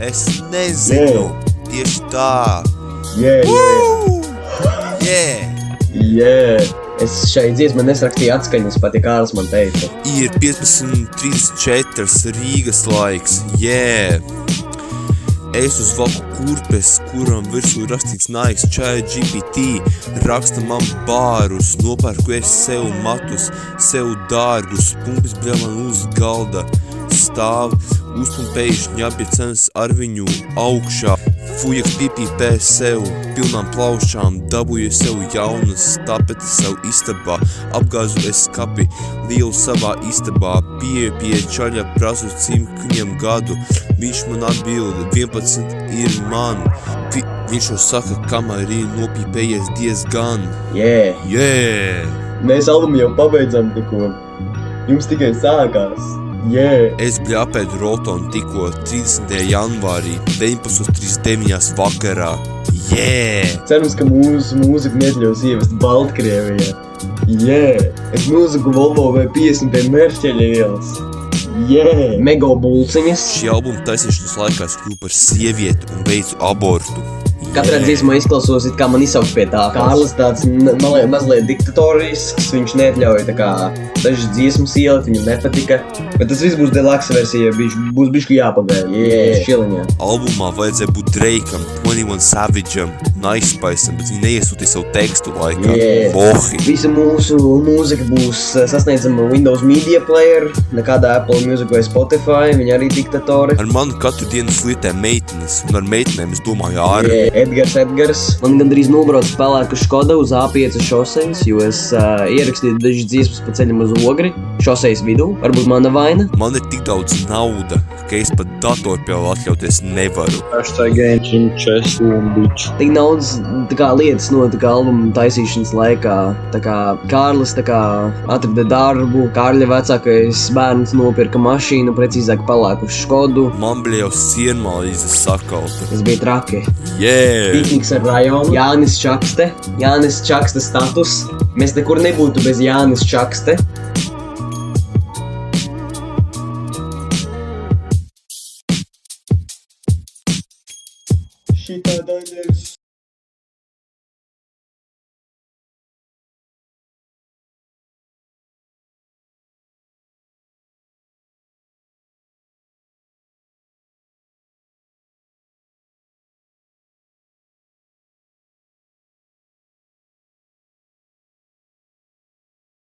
Es nezinu. Tieši tā. Es šai dziesmai nesrakstīju atskaņas, pat ja Kārlis man teica. Ir 15:34 Rīgas laiks. Es uzvalku kurpes, kuram virsū rakstīts Nike ChatGPT. Raksta man bārus, nopērku es sev matus, sev dārgus, pumpis bļā man uz galda stāv, uzpumpējuši ņapja cenas ar viņu augšā. Fujaks pipīpē sev pilnām plaušām, dabūju sev jaunas tapetes sev istabā, apgāzu es kapi lielu savā istabā, pieeju pie čaļa prasu cim viņam gadu, viņš man atbild, 11 ir man, viņš jau saka, kamēr ir nopīpējies diezgan. Mēs albumu jau pabeidzam tikko, jums tikai sākās. Es bļāpēdu Roltonu tikko 30. janvārī, 19:39 vakarā. Cerams, ka mūsu mūziku neatļaus ievest Baltkrievijā. Es mūziku Volvo V50 pie Mērķeļa ielas. Mego bulciņas. Šī albuma taisīšanas laikā es kļuvu par sievieti un veicu abortu. Katrā dziesmā izklausos, it kā man izsaukt pie tā. Kārlis tāds mazliet diktatorisks, viņš neatļauj tā kā dažas dziesmas ielikt, viņam nepatika. Bet tas viss būs deluxe versija, būs bišķi jāpagaida. Šiliņā. Albumā vajadzēja būt Drake'am, 21 Savage'am, Ice Spice'am, bet viņi neiesūtīja savu tekstu laikā. Bohi. Visa mūsu mūzika būs sasniedzama Windows Media Player, nekādā Apple Music vai Spotify, viņi arī diktatori. Ar mani katru dienu slītē meitenes, un ar meitenēm es domāju ārā. Edgars. Man gandrīz nobrauc pelēku Škoda uz A5 šosejas, jo es ierakstīju dažas dziesmas pa ceļam uz Ogri, šosejas vidū. Varbūt mana vaina. Man ir tik daudz nauda, ka es pat datorpēlu atļauties nevaru. Tik daudz lietas notika albuma taisīšanas laikā. Tā kā Kārlis atrada darbu, Kārļa vecākais bērns nopirka mašīnu, precīzāk pelēku Škodu. Man bija jau sienmālīze sakalta. Tas bija traki. Pikniks ar rajonu, Jānis Čakste status. Mēs nekur nebūtu bez Jānis Čakste.